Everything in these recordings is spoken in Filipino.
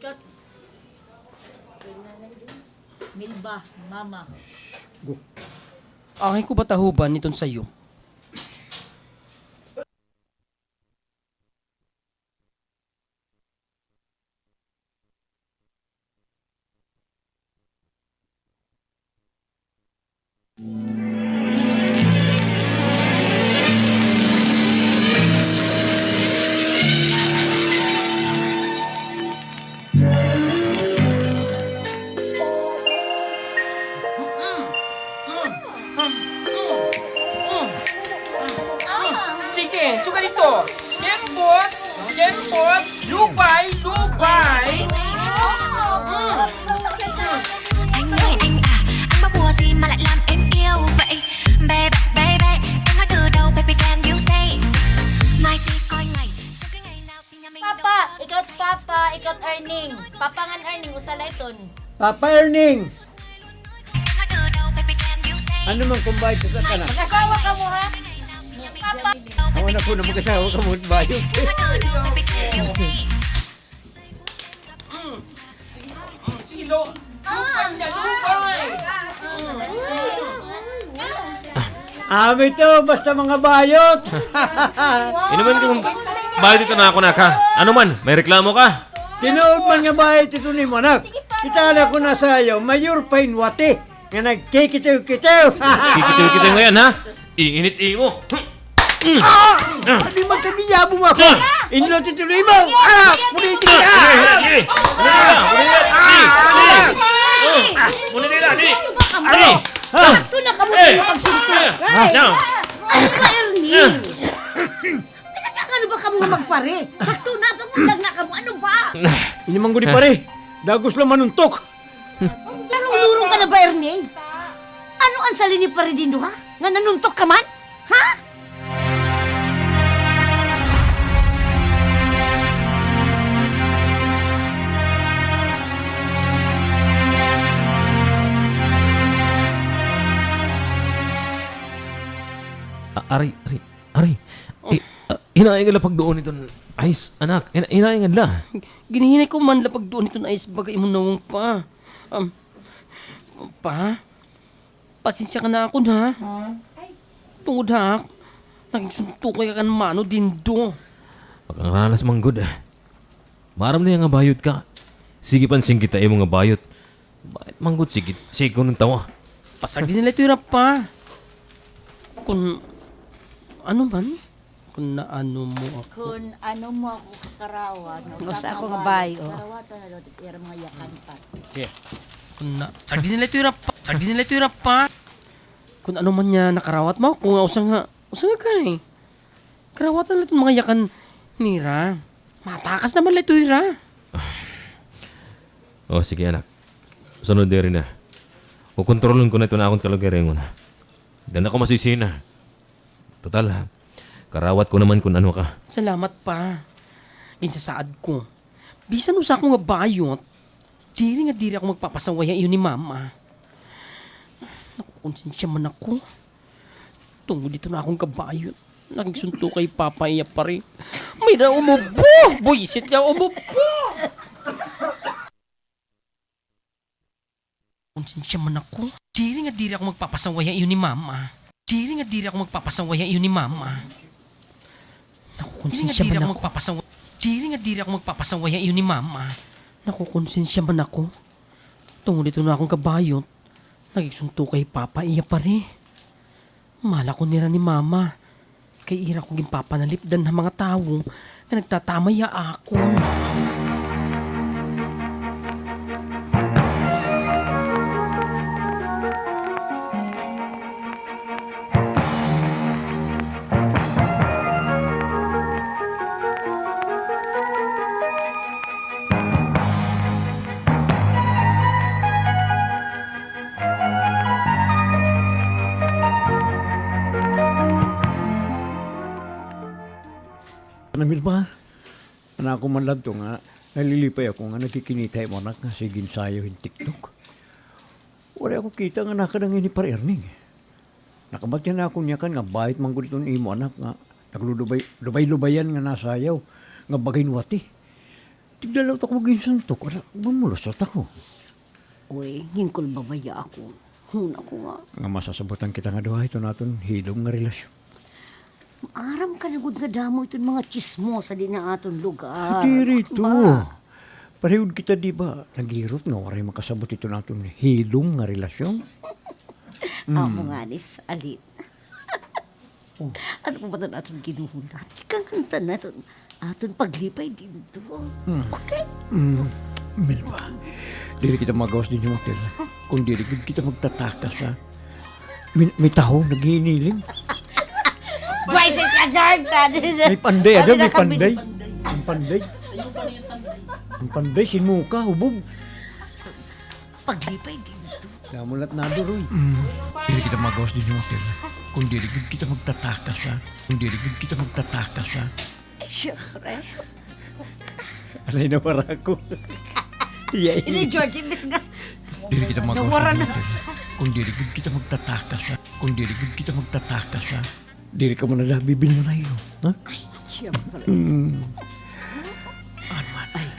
Ikat. Milba, mama. Go. Akin ko ba tahuban niton sa'yo? Sige, suka dito! Kembot! Kembot! Lubay! Lubay! Anh ơi anh à, anh có bùa gì mà lại làm em yêu vậy? Baby, baby, em nói từ đầu, baby can you say? Mai khi coi ngày, sau cái ngày nào thì nhà mình Papa, ikat papa, ikat earning. Papa ngan earning, usala iton. Papa Erning, Em nói từ đầu, baby can you say? ano man kung bayad sa kana? Mag-asawa ka mo, ha? Papa, Ako na po na mag-asawa ka mo bayad. Em nói từ đầu, baby can you say? Silo! Lubay na lubay! Amin to, basta mga bayot. Inuman kung bayad dito na ako na ka. Ano man, may reklamo ka? Tinood man nga bayot ito ni mo, anak. Kitala ko na sa'yo, mayor painwati. Nga nagkikitiw-kitiw. Kikitiw-kitiw ngayon, ha? Iinit-i mo. Hindi magkagiyabo mo ako. Inlo tituloy mo. Pulitin ka. Muna nila, ni! sakto na ka mo sa pagsuntok. Now! Ano ba, Ernie? Pinagkakano ba ka mo magpare? Sakto na, pangundag na ka mo. Ano ba? Ini mangguni pare. Dagos lang manuntok. Larong-lurong ka na ba, Ernie? Ano ang sali ni pare din ha? Nga nanuntok ka man? Ha? Ari. Hinaingan lang pag doon ito. Ayos, anak. Hinaingan lang. Ginihinay ko man lapag doon ito na is bagay mo nawang pa. Pa? Pasensya ka na ako na. Tungod ha. Nagsunto kaya ka ng mano din do. Pagkangaranas mang good. Maram na yung nga bayot ka. Sige pansing kita mga bayot. Bakit mang good? Sige ko ng tawa. Pasag din nila ito yung pa. Kung ano man? Kung na ano mo ako. Kung ano mo ako kakarawan. Basta ako nga bayo. Karawatan na doon, pero mga yakan pa. Kung na... Sagdi nila ito yung pa. Sagdi nila ito yung pa. Kung ano man niya nakarawat mo, kung usang nga kay. Karawatan nila itong mga yakan nira. Matakas naman nila ito ira. Oh, sige anak. Sunod din rin na. Kukontrolin ko na ito na akong kalagarengon. Dan ako masisina. Total ha. Karawat ko naman kung ano ka. Salamat pa. Insasaad ko. Bisan usa ko nga bayot, diri ako magpapasawaya iyon ni mama. Nakukonsensya man ako. Tungod dito na akong kabayot. Nagsunto kay Papa iya pa rin. May na umubo! Buisit niya umubo! Konsensya man ako. Diri ako magpapasawaya iyon ni mama. Diri ako magpapasawaya iyon ni mama. Nakukonsensya man ako. Diri ako magpapasawaya iyon ni mama. Nakukonsensya man ako. Tungod dito na akong kabayot. Nagigsunto kay Papa iya pa rin. Mala ko nira ni mama. Kay ira ko gimpapanalipdan ng mga tao na nagtatamaya ako. Namil ba? Anak ko man lang to nga. Nalilipay ako nga nakikinitay mo anak nga sige sayo yung TikTok. Wala ako kita nga nakadang ini par earning. Nakabatyan na ako niya kan nga bahit man gud itong imo anak nga naglulubay-lubayan nga nasayaw nga bagay nuwati. Tigdalaw ako mag-insuntok. Mamulusot ako. Uy, hingkol babaya ako. Huna ko nga. Nga masasabutan kita nga doha ito natin hilong nga relasyon. Aram ka na gud nga damo itong mga chismosa din na aton lugar. Di rito. Ba? Parehod kita di ba? Nagirot nga, waray makasabot ito natin hilong nga relasyon. Amo nga nis, alit. Ano pa ba ito natin ginuhulat? Ikang hanta na ito. Aton paglipay din doon. Okay? Milva, dili kita magawas din yung hotel. Kung dili kita magtatakas ha. May taho, naghihiniling. Bryce ka, George! May panday, ada may panday. Ang panday. Ang panday, sinuka, hubog. Paglipay din doon. Namulat na doon, Dili kita magawas din yung hotel. Kung dili kita magtatakas ha. Kung dili kita magtatakas ha. Siyempre. Alay na para ko. Yay. Ini George, imbis nga. Dili kita magawas Nawara din na. yung hotel. Kung dili kita magtatakas ha. Kung dili kita magtatakas ha. Dili ka mo na bibili mo na iyo. Ha? Ay, siyempre. Ay,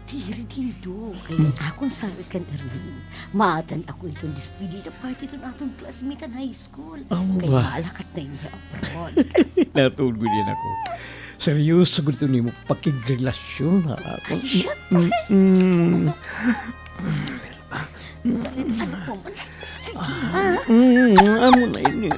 tiri din do. Kaya akong sabi kan Erwin, maatan ako itong despedida party itong atong classmate in high school. Amo Kaya ba? malakat na niya abroad. Natulog din ako. Seryoso gusto ni mo pakigrelasyon ha ako. Ano po man? Sige ha. Amo na ini.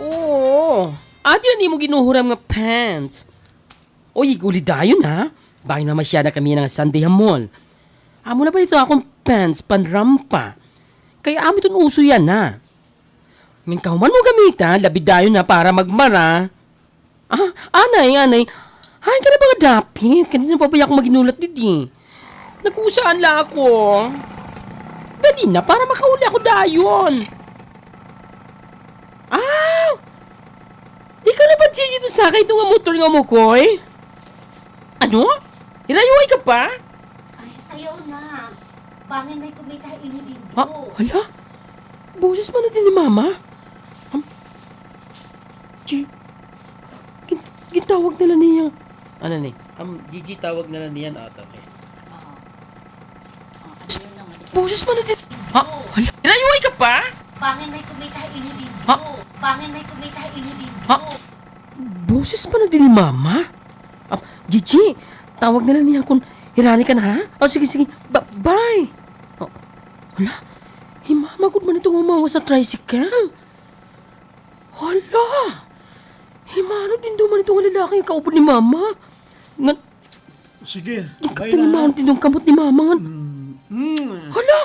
Oo. Adi yan mo ginuhuram nga pants. Uy, guli dayon ha. Bakit na masyada kami ng Sunday Mall. Amo na ba ito akong pants panrampa? Kaya amo itong uso yan ha. Ngayon kauman mo gamita, labi dayon na para magmara. Ah, anay. Ay, ka na ba nga dapit? Kanina pa ba ako maginulat diti? Nag-usaan lang ako. Dali na, para makauli ako dayon. Ah! Di ka na ba dito sa akin itong motor nga mo, Koy? Ano? Hirayuay ka pa? Ay, ayaw na. Bangin may kumita ini din Ha? Hala? Boses man na din ni Mama? Gitawag nila niya. Ano ni? Gigi tawag nila niyan ata. Boses man na din. Ha? Hala? Hirayuay ka pa? Bangin may kumita ini din Ha? Bangin may kumita ini din Ha? Boses pa na din ni Mama? Gigi, tawag nila niya kung hirani ka na ha? Sige. Bye! Hala, himamagod man itong umawa sa tricycle. Hala, himano din duman itong lalaki yung kaupo ni Mama. Sige, Himano din yung kamot ni Mama. Hala,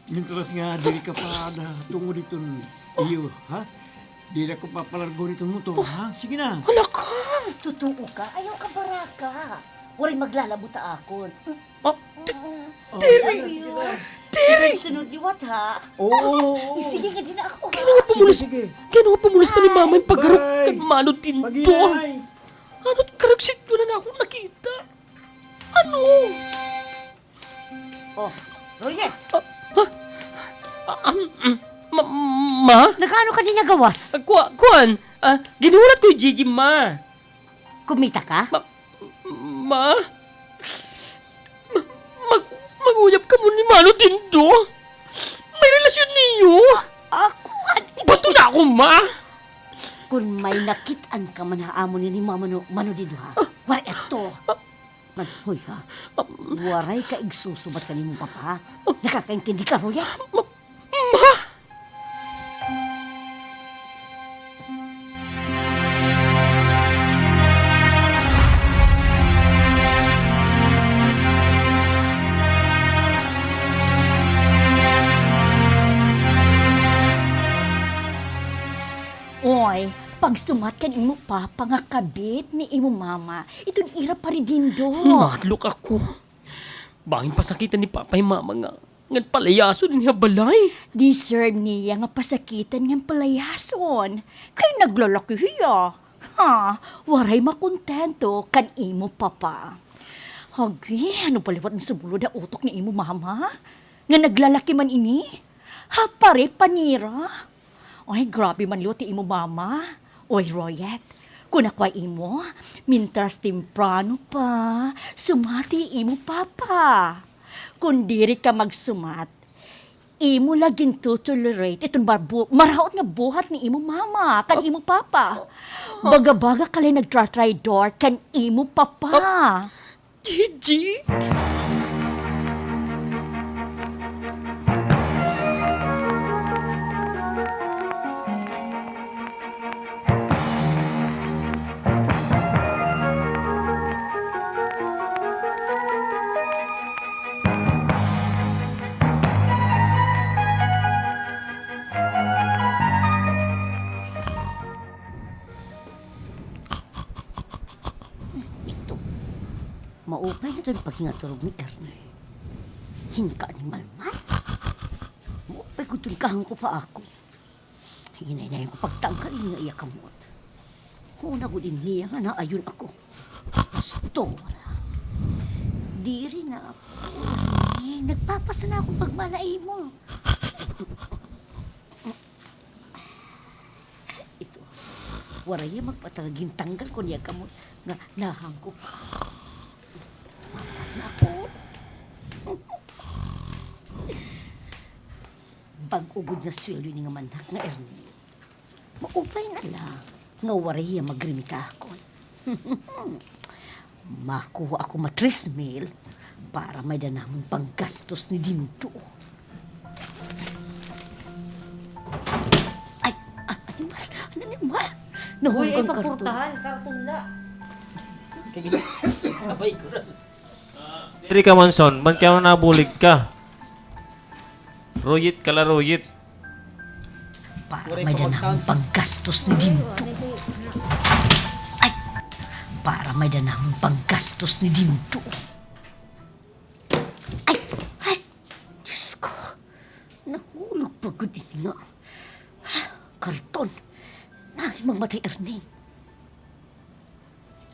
Minturas nga, dili ka pa na tungo dito iyo, ha? Dili ko papalargo dito mo to, ha? Sige na. hala ka. Totoo ka? Ayaw ka baraka. Waring maglalabota akon. Tiri! Tiri! Sunod liwat ha. Oo! Sige nga din ako ha. Sige. Kaya nga pumulis pa ni Mama yung paggarap Bye. kay Mano Tindo. Pag-inay! Ano't karagsit ko na ako nakita? Ano? Oh, Royet, Ma? nagkano ka din nagawas? Kuan? Ginulat ko yung Gigi, Ma. Kumita ka? Mag-uyap ka mo ni Mano Tindo. May relasyon niyo. Ako, Bato na ako, Ma. kung may nakitaan ka man haamon ni Mama Mano dito ha. Waray eto. Hoy ha. Waray ka igsusubat ka ni mong papa ha. Nakakaintindi ka, Royet? Ma? Oy, Pagsumat kan imo papa nga kabit ni imo mama. Itong ira pa rin din do. Madlok ako. Bangin pasakitan ni Papa yung mama nga. Ngan palayaso din niya balay. Deserve niya nga pasakitan ng palayason. Kay naglalaki siya. Ha, waray makontento kan imo papa. Hagi, ano paliwat ng subulod na utok ni imo mama? Nga naglalaki man ini? Ha, pare panira. Ay, grabe man liwat ni imo mama. Oy, Royet, kung akway imo, mintras temprano pa, sumati imo papa. Kung diri ka magsumat, imo laging tutolerate itong maraot nga buhat ni imo mama, kan imo papa. Baga-baga kalay nagtra-try door kan imo papa. Gigi? Ito, maupay na rin pag ngaturog ni Ernie. Hingka ni Malmat. Maupay ko tunkahan ko pa ako. Hinay na yung pagtangkalin nga iya kamot. Una ko din niya nga na ayun ako. Pastora. Diri na ako. Nagpapasa na akong pagmalay mo. Ito, waraya magpataging tanggal ko niya kamot nga nahang ko pa. Mapat na ako. Pag-ugod na sweldo ni nga mandak nga Ernie. Maupay na lang. Nga waraya magrimita ako. Makuha ako ma-3,000 para may danamon panggastos ni Dinto. Ay, animal. Uy, ay Nahulog ang karton. pagpurtahan, karton la. Sabay ko rin. Diri ka man son, man ka nabulig ka. Royit kala royit. Para may danamon panggastos ni Dinto. Ay, para may danamon panggastos ni Dinto. Ay, Diyos ko. Nahulog pagod ini nga. Karton. Nahimang matay Ernie.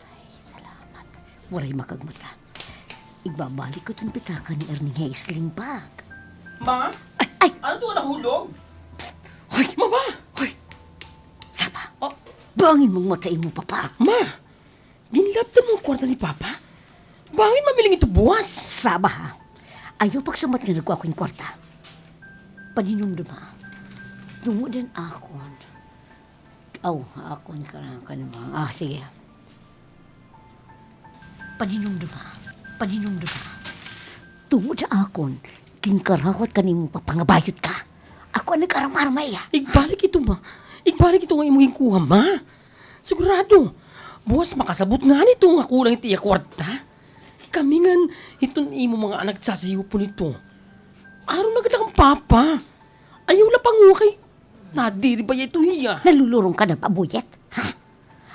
Ay, salamat. Waray makagmata. Igbabalik ko itong pitaka ni Ernie nga isling bag. Ma? Ay! Ano to nahulog? Hoy! Mama! Hoy! Saba! Oh, Bangin mong matay mo, papa! Ma! Dinlaptan mo ang kwarta ni Papa? Bangin mamiling ito buwas? Saba, ha? Ayaw pagsumat nga nagko ako'y kwarta. Paninumduma. Tumudan akon. Akon ka naman. Sige. Paninumduma. Tumuda akon. Kingkarawat ka nimong papangabayot ka. Ako ang nag-aram-aramay, ha? Igbalik ito, ma. Igbalik ito ang imong kuha, ma. Sigurado. Buwas makasabot nga nito nga kulang iti kwarta. Kami nga, itong imo mga anak sasayo po nito. Araw na ganda kang papa. Ayaw na pangukay. Nadiri ba ito hiya? Nalulurong ka na pa, buyet? Ha?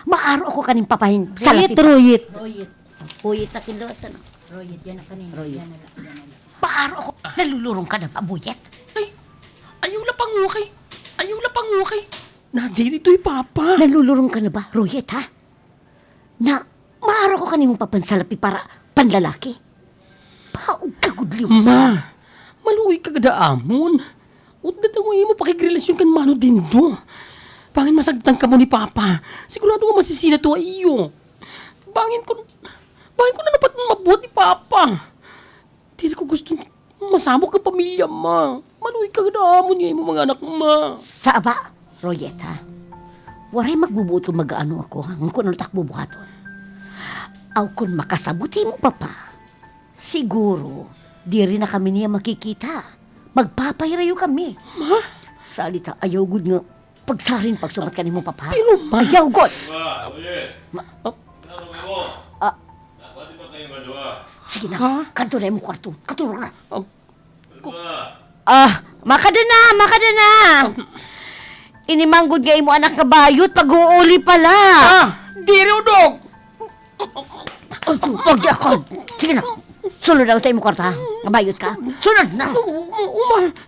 Maaro ako kaning papahin sa Royit, lapit. Royit. Buyet na kilos, ano? Royit, yan na kanina. Royit. Maaro ako. Nalulurong ka na pa, buyet? Ay, ayaw na pangukay. Nadiri ito'y papa. Nalulurong ka na ba, Royet, ha? Na, maaro ko kanimong papansalapi para panlalaki? Paog ka, gudliw. Ma, maluwi ka gada amon. Udad ang mo pakigrelasyon kan mano din do. Bangin masagtan ka mo ni Papa. Sigurado nga masisina to ay iyo. Bangin ko na dapat mabuhat ni Papa. Dili ko gusto masabok ka pamilya, ma. Maluwi ka gada amon niya mo mga anak, ma. Saba, Royet, ha? Waray magbubuot kung mag-ano ako, ha? Kung ano takbo buhaton. Aw kung makasabuti mo, Papa. Siguro, di rin na kami niya makikita. Magpapahirayo kami. Ma? Salita, ayaw gud nga. Pagsarin pagsumat ka ni mo, Papa. Pero, ma. Ayaw gud. Sige na, Ha? kanto na yung kwarto. Katuro na. Oh, Makada na. Inimanggod nga imo anak nga bayot pag-uuli pala. Diri udog! Huwag di ako. Sige na. Sunod na tayo mo kwarta. Nga bayot ka. Sunod na.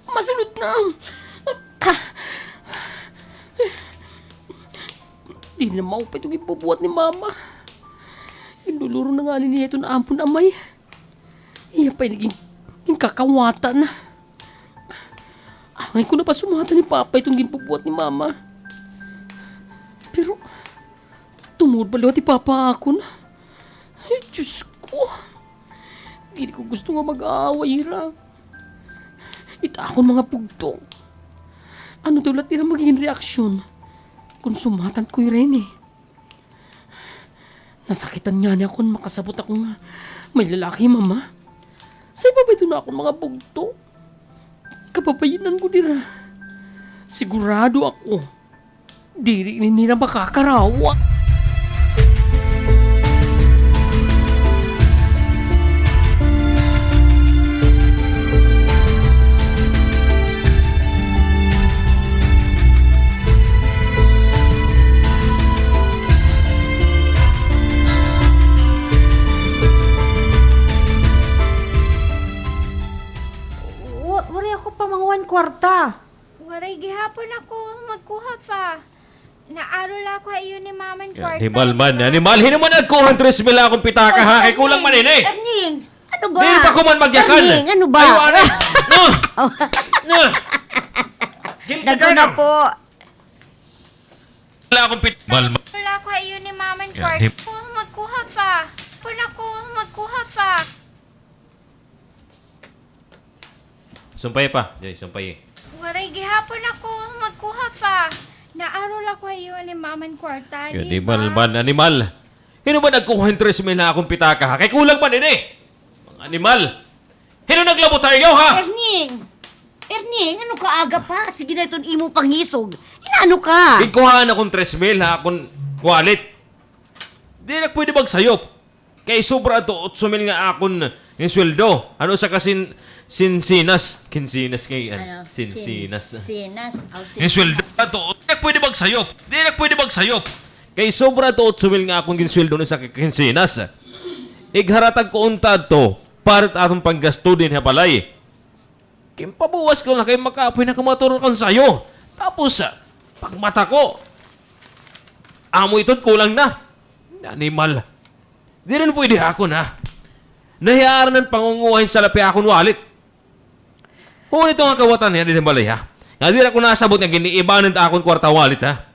Masunod na. Di na maupay itong ibubuhat ni mama. Induluro na nga niya ito na ampun amay. Iya pa'y naging kakawatan na. Angay ko na pa sumata ni papa itong ginpubuhat ni mama. Pero, tumod baliwat ni papa ako na. Ay, Diyos ko. Hindi ko gusto nga mag-aaway ra. Itakon mga pugtong. Ano daw lahat nila magiging reaksyon kung sumatan ko rin eh. Nasakitan nga niya kung makasabot ako nga may lalaki, mama. Sa iba ba ito na akong mga bugto? Kapapayinan ko nila. Sigurado ako, diri nila makakarawa. Wari ako pa mga 1 kwarta. Waray gihapon ako magkuha pa. Naarula ko ayo ni maman kwarta. Animal man, animal. Hinuman nagkuhan 3,000 akong pitaka ha. Kay kulang man eh. Erning, ano ba? Di pa ko man magyakan. Erning, ano ba? Ayaw, ano? No! No! Dago na po. Wala akong pitaka. Naarula ko ayo ni maman Yeah, kwarta. Ako magkuha pa. Pun ako magkuha pa. Sumpay pa. Jay, sumpay. Waray gihapon ako magkuha pa. Naarula ko ayo ni maman kwarta. Animal man, animal. Hinuman nagkuhan 3,000 na akong pitaka ha. Kay kulang man eh. Mga animal. Hino naglabot tayo ha. Erning, ano ka aga pa? Sige na itong imo pangisog. Inano ka? Ikuhaan akong 3,000 ha akong wallet. Di na pwede magsayop. Kay sobra to 8,000 nga akong yung sweldo. Ano sa kasin sinsinas. Kinsinas kay sinsinas. Sinas. Yung sweldo na to. Di na pwede magsayop. Di na pwede magsayop. Kay sobra to 8,000 nga akong ginsweldo na sa kinsinas. Igharatag ko untad to para atong panggasto din hapalay. Kimpabuwas ko na kay makapoy na kumaturon kan sayo. Tapos, pagmata ko, amo ito't kulang na. Animal. Di rin pwede ako na. Nahiyaaran ng pangunguhain sa lapi akong wallet. Kung ito nga kawatan niya, di na balay ha. Nga di rin ako nasabot nga giniibanan ta akong kwarta wallet ha.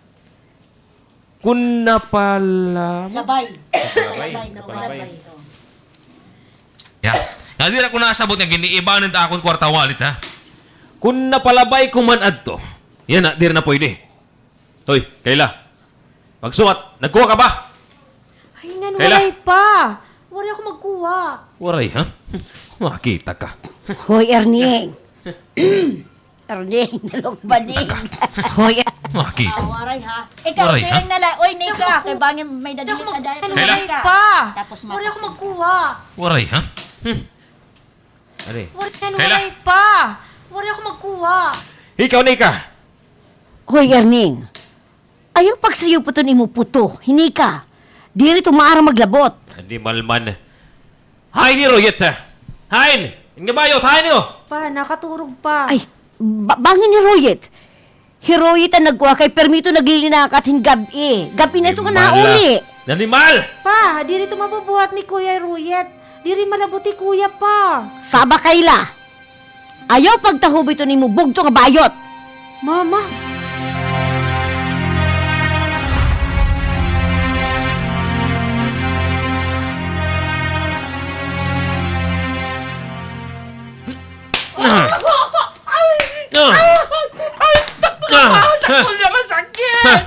Kung napala... Labay. Napalabay. Yeah. Nga di rin ako nasabot nga giniibanan ta akong kwarta wallet ha. Kung napalabay ko man adto, yan na, di rin na pwede. Hoy, Kayla. Magsumat. Nagkuha ka ba? Ay, nga, Kayla. waray pa. Wari ako magkuha. Waray ha? Makita ka. Hoy, Erning. Erning, nalokbaning. Hoy, Makita. Waray ha. Ikaw, Waray, silang nala. Uy, Nika. Kay bangin may dadali ka dahil. Kayla. Waray pa. Tapos Wari ako makasin. magkuha. Waray ha? Ari. Wari Kayla. pa. Wari ako magkuha. Ikaw, Nika. Hoy, Erning. Ayaw pagsayo po ito ni mo puto. Hini ka. Di rito maarang maglabot. Hindi malman. Hain ni Royet ha? Hain! Nga ba yun? Hain niyo! Pa, nakaturog pa. Ay, bangin ni Royet. Hiroyet ang nagkuha kay permito naglilinakat hin gabi. Gabi na ito ka nauli. Animal! Pa, di rito mabubuhat ni Kuya Ruyet. Di rin malabuti Kuya pa. Saba kayla. Ayaw pagtahob ito ni mo bugto nga bayot. Mama. Sakto na masakit!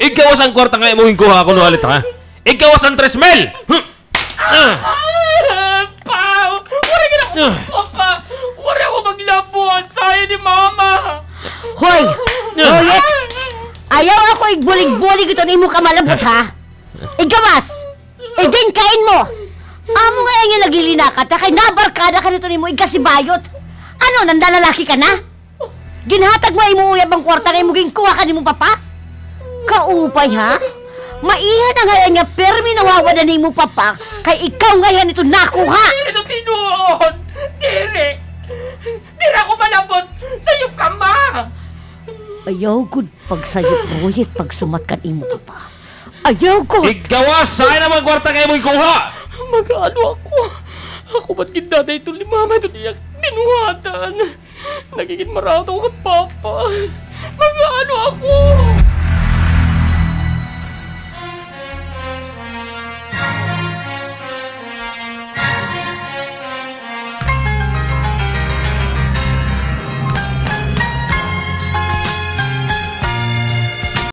Ikaw ang kwarta nga imuhin ko ako no halit ha? Ikaw ang 3,000! Pa! Wari ka na ako pa! Wari ako maglabuan sa'yo ni mama! Hoy, Royet. Ayaw ako igbulig-bulig ito ni mo kamalabot ha. Igawas. Igin kain mo. Amo nga yung naglilinakat ha. Kay nabarkada ka nito ni mo igasibayot. Ano, nandalalaki ka na? Ginhatag mo imo uyab ang kwarta nga imo ginkuha ka nimo papa? Kaupay ha? Maiha na ngayon nga permi nawawala ni mo papa kay ikaw ngayon ito nakuha. Ito tinuon! Diri! Diri ako malabot! Sayop ka, ma! Ayaw gud pagsayop Royet pag sumatkan imo papa. Ayaw gud. Igawas! Saan naman kwarta kayo mo ikuha? Mag-ano ako? Ako ba't gindada ito ni mama ito niya binuhatan? Nagiging marat ako kay papa. Mag-ano ako?